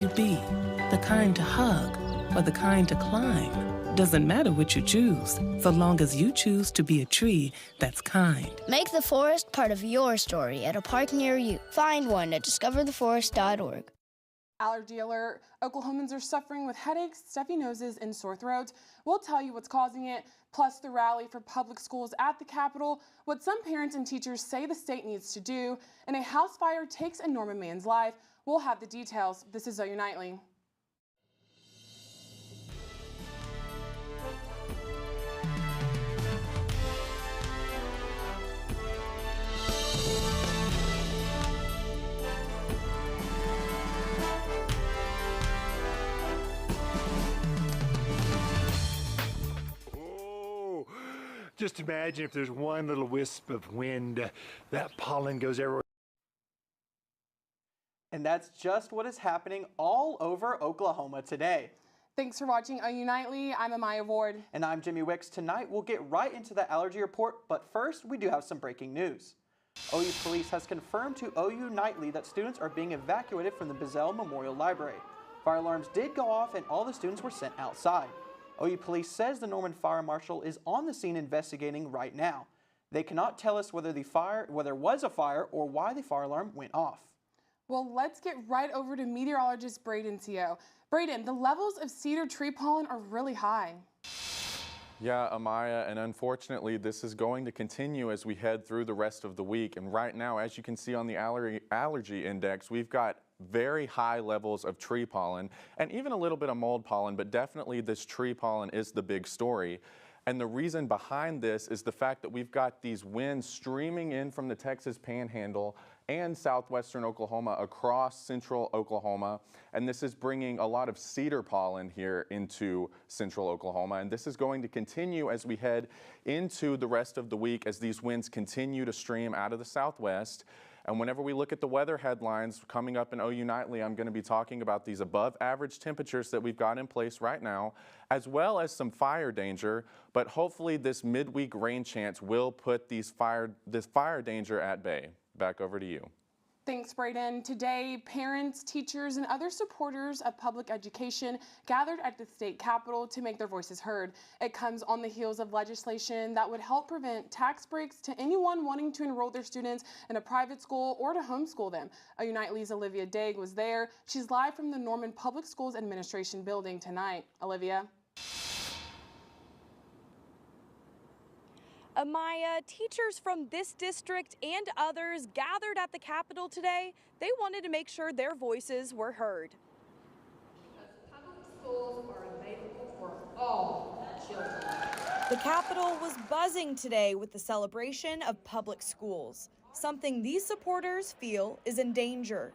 You be the kind to hug or the kind to climb. Doesn't matter what you choose, so long as you choose to be a tree that's kind. Make the forest part of your story at a park near you. Find one at discovertheforest.org. Allergy alert. Oklahomans are suffering with headaches, stuffy noses, and sore throats. We'll tell you what's causing it, plus the rally for public schools at the Capitol, what some parents and teachers say the state needs to do, and a house fire takes a Norman man's life. We'll have the details. This is OU Nightly. Just imagine if there's one little wisp of wind, that pollen goes everywhere. And that's just what is happening all over Oklahoma today. Thanks for watching OU Nightly. I'm Amaya Ward. And I'm Jimmy Wicks. Tonight we'll get right into the allergy report, but first we do have some breaking news. OU Police has confirmed to OU Nightly that students are being evacuated from the Bizzell Memorial Library. Fire alarms did go off and all the students were sent outside. OU Police says the Norman Fire Marshal is on the scene investigating right now. They cannot tell us whether there was a fire or why the fire alarm went off. Well, let's get right over to meteorologist Braden Teo. Braden, the levels of cedar tree pollen are really high. Yeah, Amaya, and unfortunately this is going to continue as we head through the rest of the week. And right now, as you can see on the allergy index, we've got very high levels of tree pollen and even a little bit of mold pollen, but definitely this tree pollen is the big story. And the reason behind this is the fact that we've got these winds streaming in from the Texas Panhandle and southwestern Oklahoma across central Oklahoma. And this is bringing a lot of cedar pollen here into central Oklahoma. And this is going to continue as we head into the rest of the week as these winds continue to stream out of the southwest. And whenever we look at the weather headlines coming up in OU Nightly, I'm going to be talking about these above average temperatures that we've got in place right now, as well as some fire danger. But hopefully this midweek rain chance will put this fire danger at bay. Back over to you. Thanks, Braden. Today, parents, teachers, and other supporters of public education gathered at the state capitol to make their voices heard. It comes on the heels of legislation that would help prevent tax breaks to anyone wanting to enroll their students in a private school or to homeschool them. OU Nightly's Olivia Daig was there. She's live from the Norman Public Schools Administration building tonight. Olivia. Amaya, teachers from this district and others gathered at the Capitol today. They wanted to make sure their voices were heard. Because public schools are available for all children. The Capitol was buzzing today with the celebration of public schools, something these supporters feel is in danger.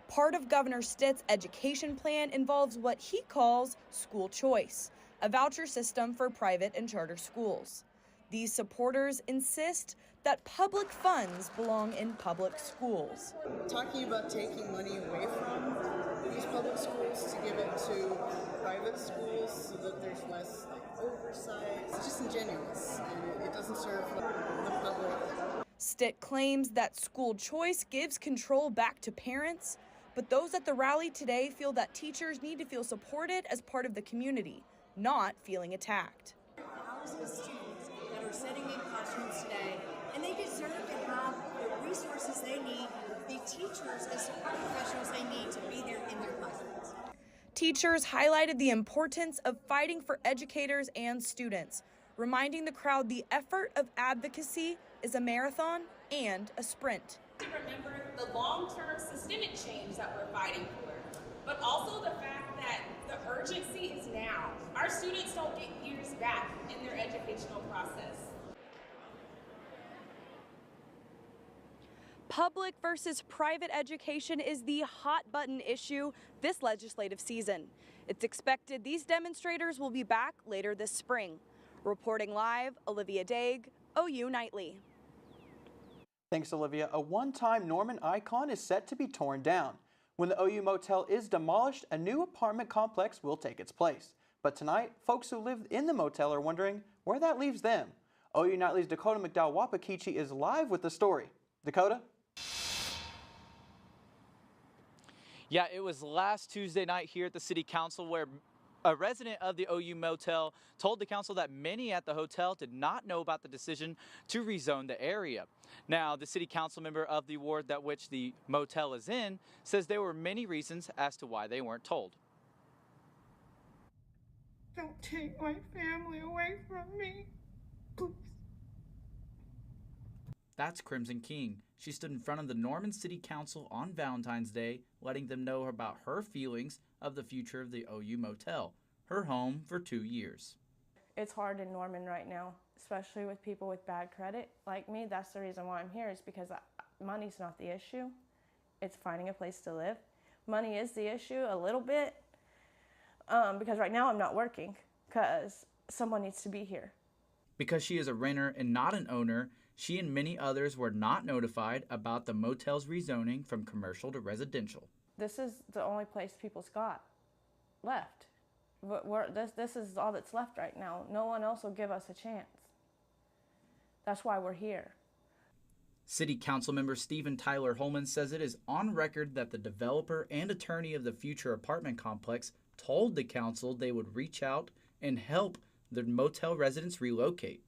Part of Governor Stitt's education plan involves what he calls school choice, a voucher system for private and charter schools. These supporters insist that public funds belong in public schools. Talking about taking money away from these public schools to give it to private schools so that there's less oversight, it's just ingenuous and it doesn't serve the public. Stitt claims that school choice gives control back to parents, but those at the rally today feel that teachers need to feel supported as part of the community, not feeling attacked. Sitting in classrooms today, and they deserve to have the resources they need, the teachers and support professionals they need to be there in their classrooms. Teachers highlighted the importance of fighting for educators and students, reminding the crowd the effort of advocacy is a marathon and a sprint. To remember the long-term systemic change that we're fighting for, but also the fact that the urgency is now. Our students don't get years back in their educational process. Public versus private education is the hot button issue this legislative season. It's expected these demonstrators will be back later this spring. Reporting live, Olivia Daig, OU Nightly. Thanks, Olivia. A one-time Norman icon is set to be torn down. When the OU Motel is demolished, a new apartment complex will take its place. But tonight, folks who live in the motel are wondering where that leaves them. OU Nightly's Dakota McDowell-Wapakichi is live with the story. Dakota? Yeah, it was last Tuesday night here at the City Council where a resident of the OU Motel told the council that many at the hotel did not know about the decision to rezone the area. Now, the City Council member of the ward that which the motel is in says there were many reasons as to why they weren't told. Don't take my family away from me, please. That's Crimson King. She stood in front of the Norman City Council on Valentine's Day, letting them know about her feelings of the future of the OU Motel, her home for 2 years. It's hard in Norman right now, especially with people with bad credit like me. That's the reason why I'm here, is because money's not the issue. It's finding a place to live. Money is the issue a little bit, because right now I'm not working because someone needs to be here. Because she is a renter and not an owner, she and many others were not notified about the motel's rezoning from commercial to residential. This is the only place people's got left. This is all that's left right now. No one else will give us a chance. That's why we're here. City Council member Stephen Tyler Holman says it is on record that the developer and attorney of the future apartment complex told the council they would reach out and help the motel residents relocate.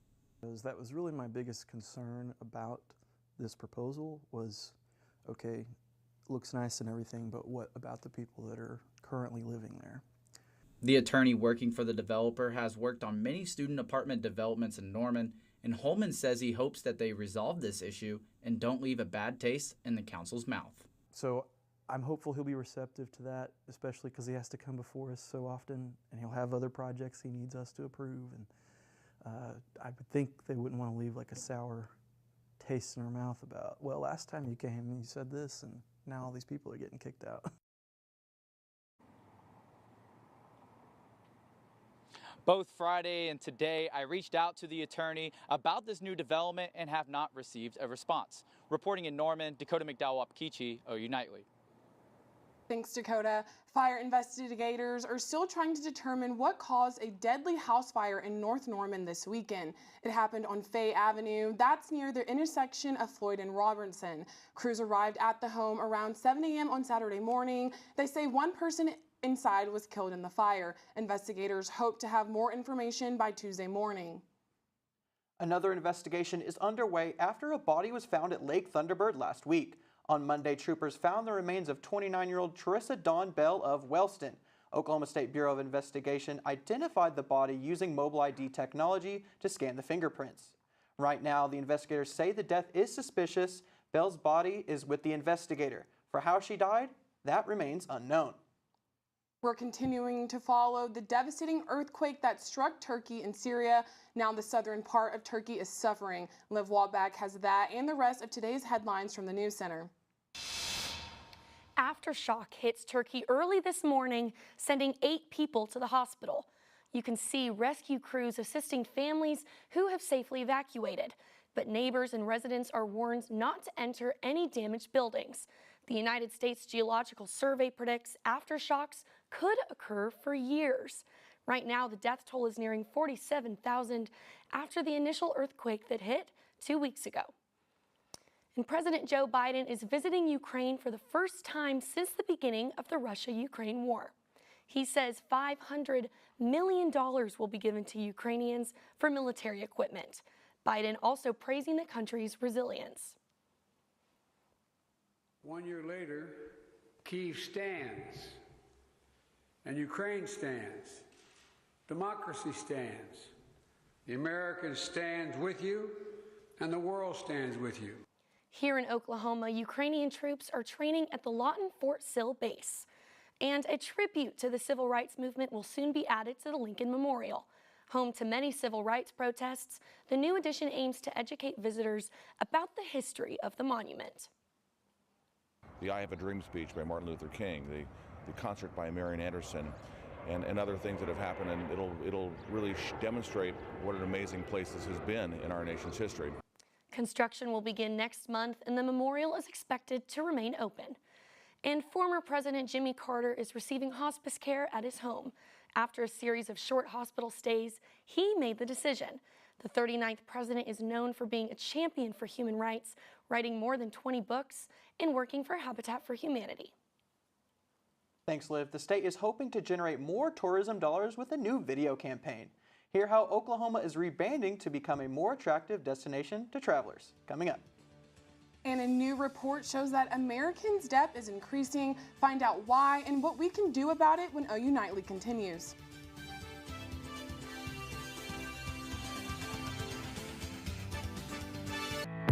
That was really my biggest concern about this proposal was, okay, looks nice and everything, but what about the people that are currently living there? The attorney working for the developer has worked on many student apartment developments in Norman, and Holman says he hopes that they resolve this issue and don't leave a bad taste in the council's mouth. So I'm hopeful he'll be receptive to that, especially because he has to come before us so often, and he'll have other projects he needs us to approve. And I would think they wouldn't want to leave like a sour taste in our mouth about, well, last time you came and you said this, and now all these people are getting kicked out. Both Friday and today, I reached out to the attorney about this new development and have not received a response. Reporting in Norman, Dakota McDowell-Wapkichi, OU Nightly. Thanks, Dakota. Fire investigators are still trying to determine what caused a deadly house fire in North Norman this weekend. It happened on Fay Avenue. That's near the intersection of Floyd and Robertson. Crews arrived at the home around 7 a.m. on Saturday morning. They say one person inside was killed in the fire. Investigators hope to have more information by Tuesday morning. Another investigation is underway after a body was found at Lake Thunderbird last week. On Monday, troopers found the remains of 29-year-old Teresa Dawn Bell of Wellston. Oklahoma State Bureau of Investigation identified the body using mobile ID technology to scan the fingerprints. Right now, the investigators say the death is suspicious. Bell's body is with the investigator. For how she died, that remains unknown. We're continuing to follow the devastating earthquake that struck Turkey and Syria. Now the southern part of Turkey is suffering. Liv Wallback has that and the rest of today's headlines from the News Center. Aftershock hits Turkey early this morning, sending 8 people to the hospital. You can see rescue crews assisting families who have safely evacuated, but neighbors and residents are warned not to enter any damaged buildings. The United States Geological Survey predicts aftershocks could occur for years. Right now, the death toll is nearing 47,000 after the initial earthquake that hit 2 weeks ago. And President Joe Biden is visiting Ukraine for the first time since the beginning of the Russia-Ukraine war. He says $500 million will be given to Ukrainians for military equipment. Biden also praising the country's resilience. 1 year later, Kyiv stands, and Ukraine stands. Democracy stands. The Americans stand with you, and the world stands with you. Here in Oklahoma, Ukrainian troops are training at the Lawton Fort Sill base. And a tribute to the civil rights movement will soon be added to the Lincoln Memorial. Home to many civil rights protests, the new addition aims to educate visitors about the history of the monument. The I Have a Dream speech by Martin Luther King, the concert by Marian Anderson, and other things that have happened, and it'll really demonstrate what an amazing place this has been in our nation's history. Construction will begin next month, and the memorial is expected to remain open. And former President Jimmy Carter is receiving hospice care at his home. After a series of short hospital stays, he made the decision. The 39th president is known for being a champion for human rights, writing more than 20 books, and working for Habitat for Humanity. Thanks, Liv. The state is hoping to generate more tourism dollars with a new video campaign. Hear how Oklahoma is rebranding to become a more attractive destination to travelers. Coming up. And a new report shows that Americans' debt is increasing. Find out why and what we can do about it when OU Nightly continues.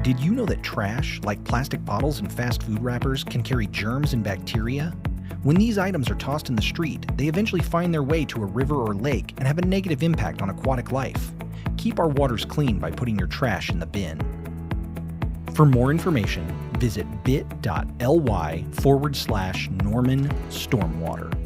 Did you know that trash, like plastic bottles and fast food wrappers, can carry germs and bacteria? When these items are tossed in the street, they eventually find their way to a river or lake and have a negative impact on aquatic life. Keep our waters clean by putting your trash in the bin. For more information, visit bit.ly/Norman Stormwater.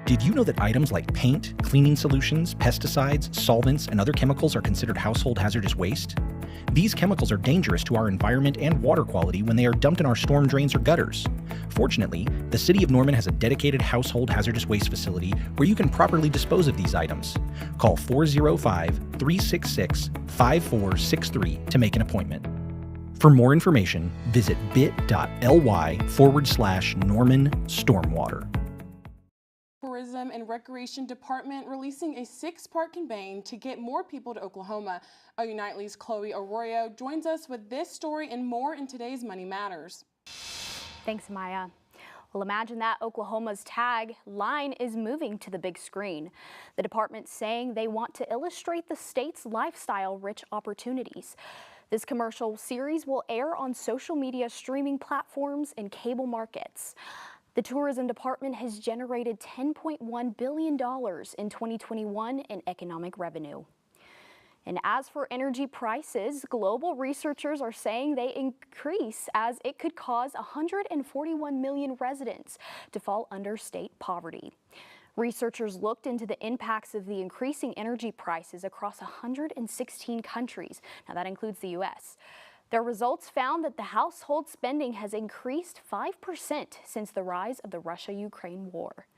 Did you know that items like paint, cleaning solutions, pesticides, solvents, and other chemicals are considered household hazardous waste? These chemicals are dangerous to our environment and water quality when they are dumped in our storm drains or gutters. Fortunately, the City of Norman has a dedicated household hazardous waste facility where you can properly dispose of these items. Call 405-366-5463 to make an appointment. For more information, visit bit.ly/Norman Stormwater. Tourism and Recreation Department releasing a 6-part campaign to get more people to Oklahoma. OU Nightly's Chloe Arroyo joins us with this story and more in today's Money Matters. Thanks, Maya. Well, imagine that Oklahoma's tag line is moving to the big screen. The department's saying they want to illustrate the state's lifestyle-rich opportunities. This commercial series will air on social media streaming platforms and cable markets. The tourism department has generated $10.1 billion in 2021 in economic revenue. And as for energy prices, global researchers are saying they increase as it could cause 141 million residents to fall under state poverty. Researchers looked into the impacts of the increasing energy prices across 116 countries. Now that includes the U.S. Their results found that the household spending has increased 5% since the rise of the Russia-Ukraine war.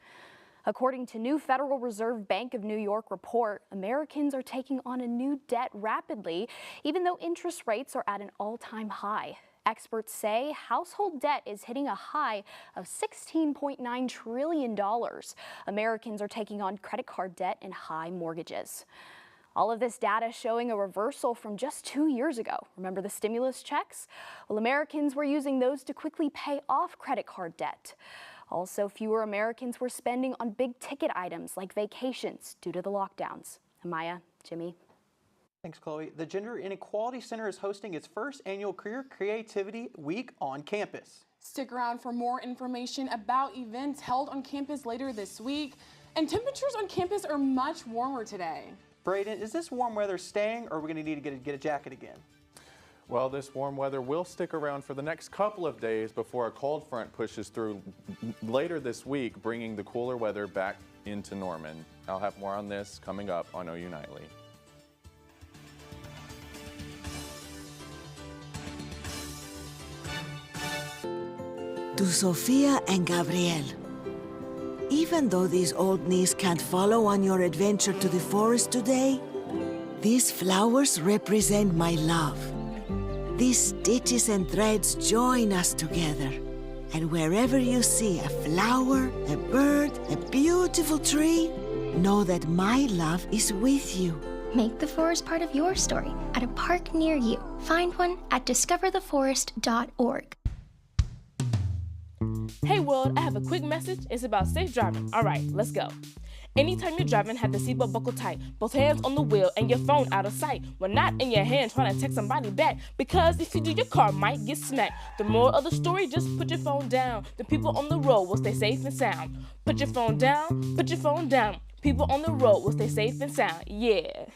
According to new Federal Reserve Bank of New York report, Americans are taking on a new debt rapidly, even though interest rates are at an all-time high. Experts say household debt is hitting a high of $16.9 trillion. Americans are taking on credit card debt and high mortgages. All of this data showing a reversal from just 2 years ago. Remember the stimulus checks? Well, Americans were using those to quickly pay off credit card debt. Also, fewer Americans were spending on big ticket items like vacations due to the lockdowns. Maya, Jimmy. Thanks, Chloe. The Gender Inequality Center is hosting its first annual Career Creativity Week on campus. Stick around for more information about events held on campus later this week. And temperatures on campus are much warmer today. Braden, is this warm weather staying, or are we going to need to get a jacket again? Well, this warm weather will stick around for the next couple of days before a cold front pushes through later this week, bringing the cooler weather back into Norman. I'll have more on this coming up on OU Nightly. To Sophia and Gabriel. Even though these old knees can't follow on your adventure to the forest today, these flowers represent my love. These stitches and threads join us together. And wherever you see a flower, a bird, a beautiful tree, know that my love is with you. Make the forest part of your story at a park near you. Find one at discovertheforest.org. Hey world, I have a quick message. It's about safe driving. All right, let's go. Anytime you're driving, have the seatbelt buckled tight, both hands on the wheel and your phone out of sight. When not in your hand, trying to text somebody back, because if you do, your car might get smacked. The moral of the story, just put your phone down. The people on the road will stay safe and sound. Put your phone down, put your phone down. People on the road will stay safe and sound. Yeah.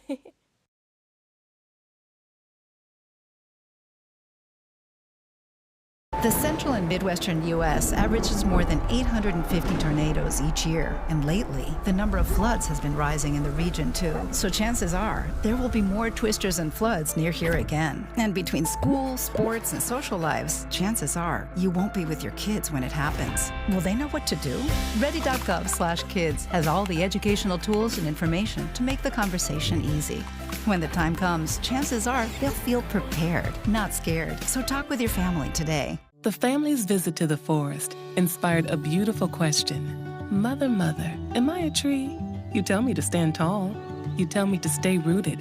The central and midwestern U.S. averages more than 850 tornadoes each year, and lately, the number of floods has been rising in the region too. So chances are, there will be more twisters and floods near here again. And between school, sports, and social lives, chances are, you won't be with your kids when it happens. Will they know what to do? Ready.gov/kids has all the educational tools and information to make the conversation easy. When the time comes, chances are they'll feel prepared, not scared. So talk with your family today. The family's visit to the forest inspired a beautiful question. Mother, mother, am I a tree? You tell me to stand tall. You tell me to stay rooted.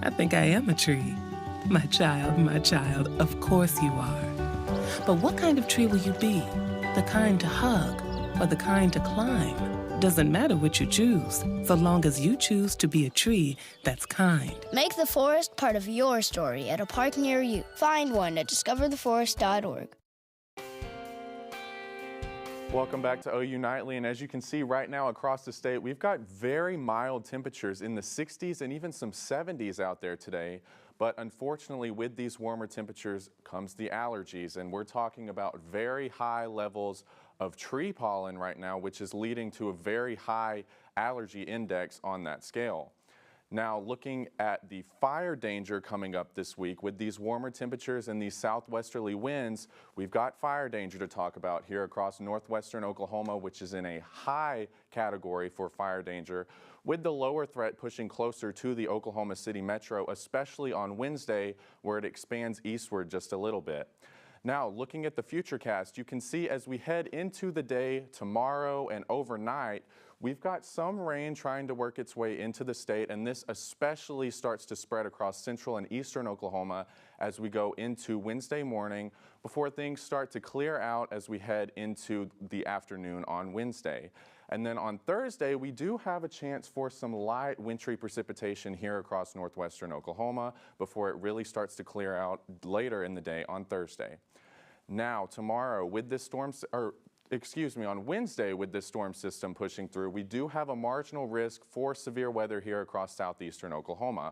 I think I am a tree. My child, of course you are. But what kind of tree will you be? The kind to hug or the kind to climb? Doesn't matter what you choose, so long as you choose to be a tree that's kind. Make the forest part of your story at a park near you. Find one at discovertheforest.org. Welcome back to OU Nightly, and as you can see right now across the state, we've got very mild temperatures in the 60s and even some 70s out there today. But unfortunately, with these warmer temperatures comes the allergies, and we're talking about very high levels of tree pollen right now, which is leading to a very high allergy index on that scale. Now, looking at the fire danger coming up this week with these warmer temperatures and these southwesterly winds, we've got fire danger to talk about here across northwestern Oklahoma, which is in a high category for fire danger, with the lower threat pushing closer to the Oklahoma City metro, especially on Wednesday, where it expands eastward just a little bit. Now, looking at the futurecast, you can see as we head into the day tomorrow and overnight, we've got some rain trying to work its way into the state, and this especially starts to spread across central and eastern Oklahoma as we go into Wednesday morning before things start to clear out as we head into the afternoon on Wednesday. And then on Thursday, we do have a chance for some light wintry precipitation here across northwestern Oklahoma before it really starts to clear out later in the day on Thursday. Now, tomorrow, with this on Wednesday, with this storm system pushing through, we do have a marginal risk for severe weather here across southeastern Oklahoma.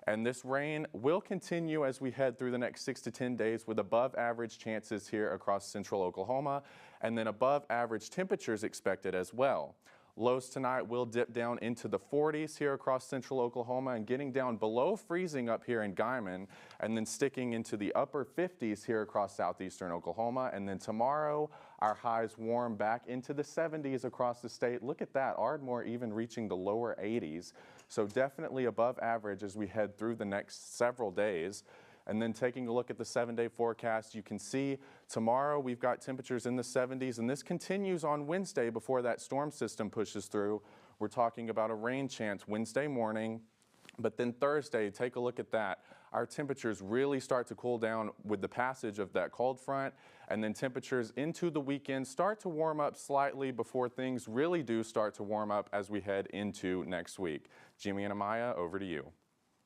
And this rain will continue as we head through the next 6 to 10 days with above average chances here across central Oklahoma, and then above average temperatures expected as well. Lows tonight will dip down into the 40s here across central Oklahoma and getting down below freezing up here in Guymon, and then sticking into the upper 50s here across southeastern Oklahoma. And then tomorrow, our highs warm back into the 70s across the state. Look at that, Ardmore even reaching the lower 80s. So definitely above average as we head through the next several days. And then taking a look at the 7-day forecast, you can see tomorrow we've got temperatures in the 70s, and this continues on Wednesday before that storm system pushes through. We're talking about a rain chance Wednesday morning, but then Thursday, take a look at that. Our temperatures really start to cool down with the passage of that cold front, and then temperatures into the weekend start to warm up slightly before things really do start to warm up as we head into next week. Jimmy and Amaya, over to you.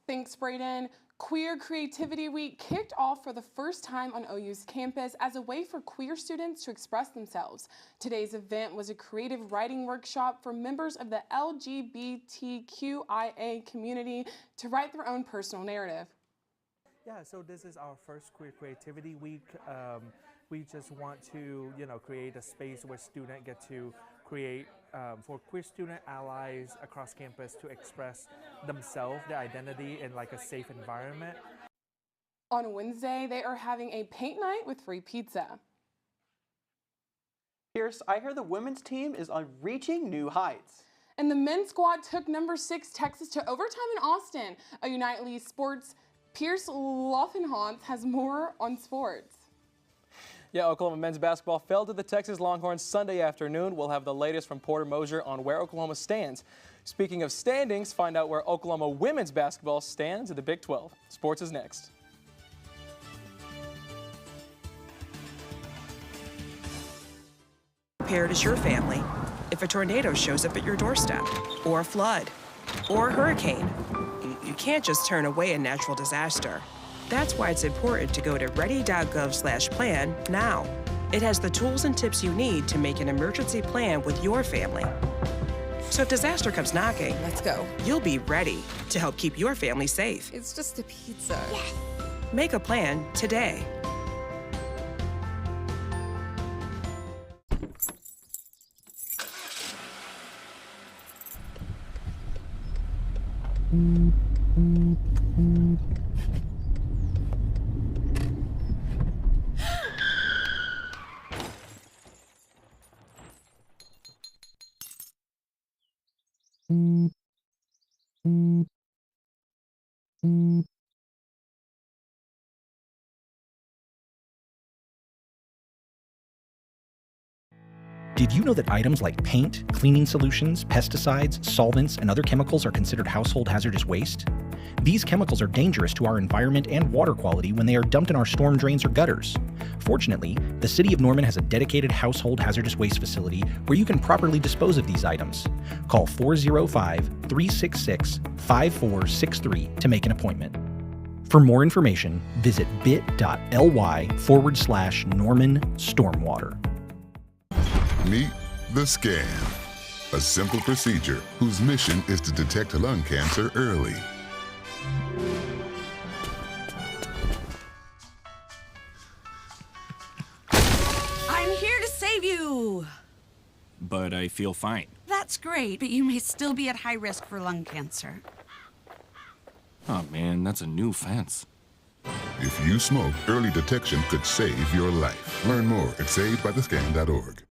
Thanks, Braden. Queer Creativity Week kicked off for the first time on OU's campus as a way for queer students to express themselves. Today's event was a creative writing workshop for members of the LGBTQIA community to write their own personal narrative. Yeah, so this is our first Queer Creativity Week. We just want to, create a space where students get to create for queer student allies across campus to express themselves, their identity in like a safe environment. On Wednesday, they are having a paint night with free pizza. Pierce, I hear the women's team is on reaching new heights. And the men's squad took number 6 Texas to overtime in Austin. OU Nightly Sports' Pierce Loffenhans has more on sports. Yeah, Oklahoma men's basketball fell to the Texas Longhorns Sunday afternoon. We'll have the latest from Porter Mosier on where Oklahoma stands. Speaking of standings, find out where Oklahoma women's basketball stands in the Big 12. Sports is next. Prepared as your family if a tornado shows up at your doorstep, or a flood, or a hurricane. You can't just turn away a natural disaster. That's why it's important to go to ready.gov/plan now. It has the tools and tips you need to make an emergency plan with your family. So if disaster comes knocking, let's go. You'll be ready to help keep your family safe. It's just a pizza. Yes. Make a plan today. Did you know that items like paint, cleaning solutions, pesticides, solvents, and other chemicals are considered household hazardous waste? These chemicals are dangerous to our environment and water quality when they are dumped in our storm drains or gutters. Fortunately, the City of Norman has a dedicated household hazardous waste facility where you can properly dispose of these items. Call 405-366-5463 to make an appointment. For more information, visit bit.ly/Norman Stormwater. Meet the Scan, a simple procedure whose mission is to detect lung cancer early. I'm here to save you! But I feel fine. That's great, but you may still be at high risk for lung cancer. Oh man, that's a new fence. If you smoke, early detection could save your life. Learn more at savedbythescan.org.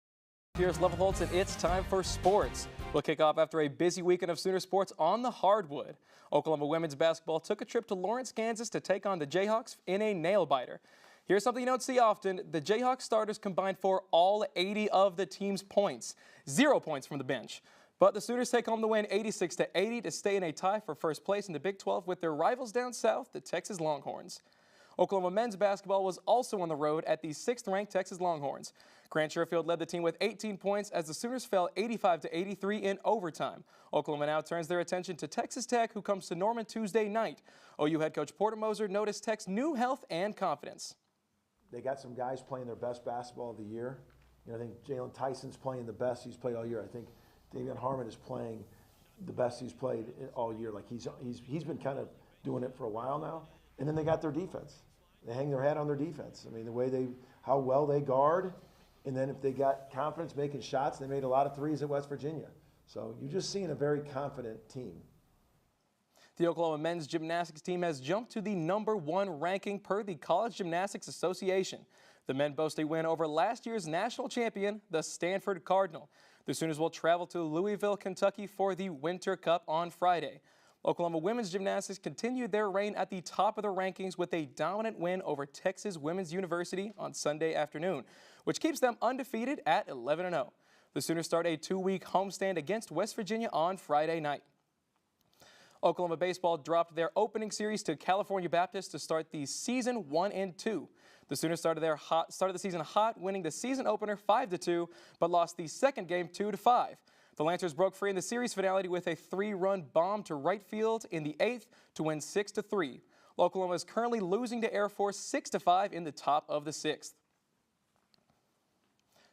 Here's Level Holtz, and it's time for sports. We'll kick off after a busy weekend of Sooner sports on the hardwood. Oklahoma women's basketball took a trip to Lawrence, Kansas to take on the Jayhawks in a nail-biter. Here's something you don't see often. The Jayhawks starters combined for all 80 of the team's points. 0 points from the bench. But the Sooners take home the win 86-80 to stay in a tie for first place in the Big 12 with their rivals down south, the Texas Longhorns. Oklahoma men's basketball was also on the road at the 6th-ranked Texas Longhorns. Grant Sherfield led the team with 18 points as the Sooners fell 85-83 in overtime. Oklahoma now turns their attention to Texas Tech, who comes to Norman Tuesday night. OU head coach Porter Moser noticed Tech's new health and confidence. They got some guys playing their best basketball of the year. I think Jalen Tyson's playing the best he's played all year. I think Damian Harmon is playing the best he's played all year. Like he's been kind of doing it for a while now. And then they got their defense. They hang their hat on their defense. I mean, the way how well they guard. And then if they got confidence making shots, they made a lot of threes at West Virginia. So you're just seeing a very confident team. The Oklahoma men's gymnastics team has jumped to the #1 ranking per the College Gymnastics Association. The men boast a win over last year's national champion, the Stanford Cardinal. The Sooners will travel to Louisville, Kentucky for the Winter Cup on Friday. Oklahoma women's gymnastics continued their reign at the top of the rankings with a dominant win over Texas Women's University on Sunday afternoon, which keeps them undefeated at 11-0. The Sooners start a 2-week homestand against West Virginia on Friday night. Oklahoma baseball dropped their opening series to California Baptist to start the season 1-2. The Sooners started the season hot, winning the season opener 5-2, but lost the second game 2-5. The Lancers broke free in the series finale with a 3-run bomb to right field in the 8th to win 6-3. Oklahoma is currently losing to Air Force 6-5 in the top of the 6th.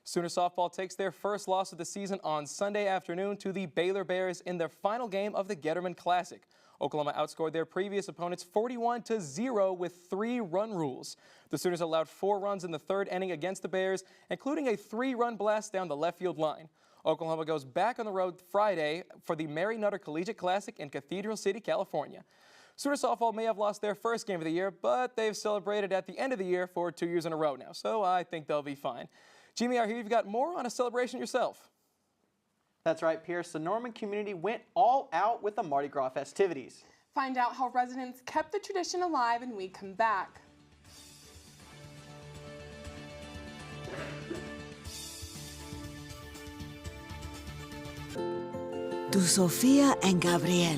Sooner softball takes their first loss of the season on Sunday afternoon to the Baylor Bears in their final game of the Getterman Classic. Oklahoma outscored their previous opponents 41-0 with 3-run rules. The Sooners allowed 4 runs in the 3rd inning against the Bears, including a 3-run blast down the left field line. Oklahoma goes back on the road Friday for the Mary Nutter Collegiate Classic in Cathedral City, California. Sooner softball may have lost their first game of the year, but they've celebrated at the end of the year for 2 years in a row now, so I think they'll be fine. Jimmy, I hear you've got more on a celebration yourself. That's right, Pierce. The Norman community went all out with the Mardi Gras festivities. Find out how residents kept the tradition alive when we come back. To Sofia and Gabriel.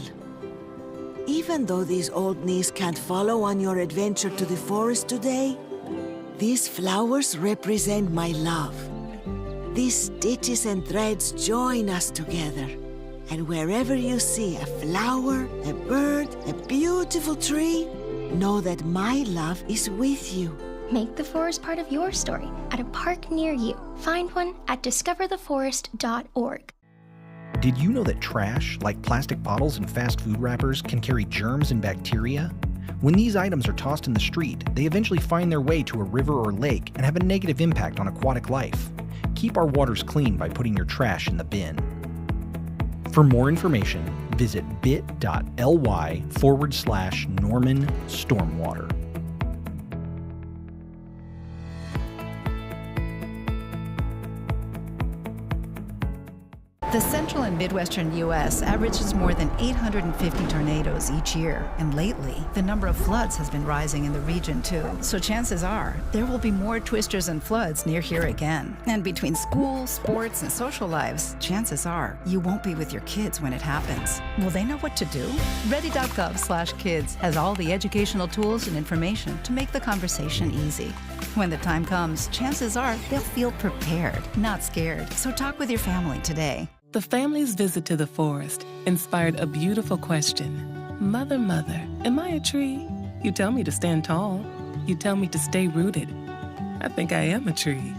Even though these old knees can't follow on your adventure to the forest today, these flowers represent my love. These stitches and threads join us together. And wherever you see a flower, a bird, a beautiful tree, know that my love is with you. Make the forest part of your story at a park near you. Find one at discovertheforest.org. Did you know that trash, like plastic bottles and fast food wrappers, can carry germs and bacteria? When these items are tossed in the street, they eventually find their way to a river or lake and have a negative impact on aquatic life. Keep our waters clean by putting your trash in the bin. For more information, visit bit.ly/Norman Stormwater. The central and midwestern U.S. averages more than 850 tornadoes each year, and lately, the number of floods has been rising in the region too. So chances are, there will be more twisters and floods near here again. And between school, sports, and social lives, chances are, you won't be with your kids when it happens. Will they know what to do? Ready.gov/kids has all the educational tools and information to make the conversation easy. When the time comes, chances are they'll feel prepared, not scared. So talk with your family today. The family's visit to the forest inspired a beautiful question. Mother, mother, am I a tree? You tell me to stand tall. You tell me to stay rooted. I think I am a tree.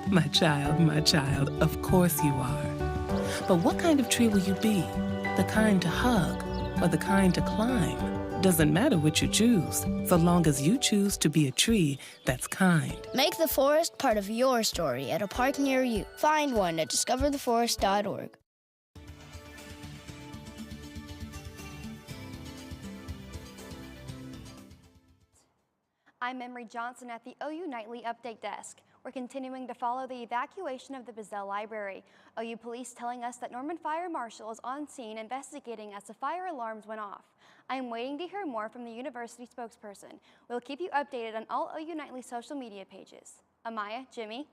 My child, of course you are. But what kind of tree will you be? The kind to hug or the kind to climb? Doesn't matter what you choose, so long as you choose to be a tree that's kind. Make the forest part of your story at a park near you. Find one at discovertheforest.org. I'm Emery Johnson at the OU Nightly Update Desk. We're continuing to follow the evacuation of the Bizzell Library. OU police telling us that Norman Fire Marshal is on scene investigating as the fire alarms went off. I am waiting to hear more from the university spokesperson. We'll keep you updated on all OU Nightly social media pages. Amaya, Jimmy.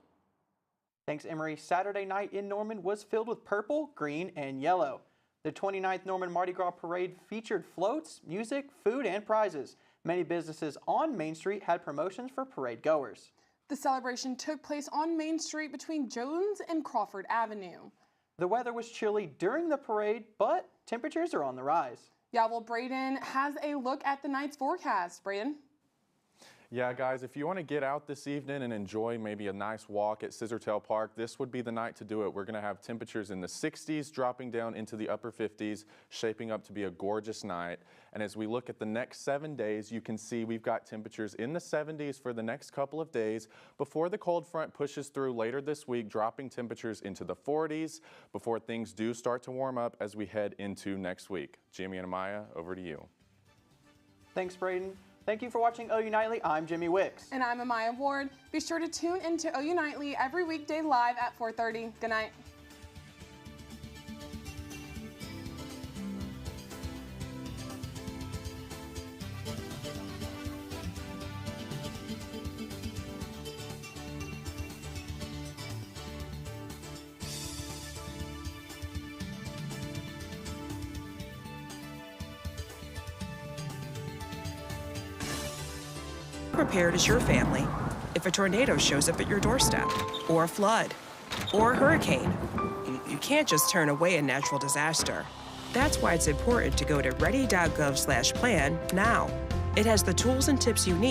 Thanks, Emery. Saturday night in Norman was filled with purple, green, and yellow. The 29th Norman Mardi Gras Parade featured floats, music, food, and prizes. Many businesses on Main Street had promotions for parade goers. The celebration took place on Main Street between Jones and Crawford Avenue. The weather was chilly during the parade, but temperatures are on the rise. Yeah, well, Braden has a look at the night's forecast. Braden? Yeah, guys, if you want to get out this evening and enjoy maybe a nice walk at Scissortail Park, this would be the night to do it. We're going to have temperatures in the 60s, dropping down into the upper 50s, shaping up to be a gorgeous night. And as we look at the next 7 days, you can see we've got temperatures in the 70s for the next couple of days before the cold front pushes through later this week, dropping temperatures into the 40s before things do start to warm up as we head into next week. Jimmy and Amaya, over to you. Thanks, Braden. Thank you for watching OU Nightly. I'm Jimmy Wicks. And I'm Amaya Ward. Be sure to tune into OU Nightly every weekday live at 4:30. Good night. Prepared as your family if a tornado shows up at your doorstep, or a flood, or a hurricane. You can't just turn away a natural disaster. That's why it's important to go to ready.gov/plan now. It has the tools and tips you need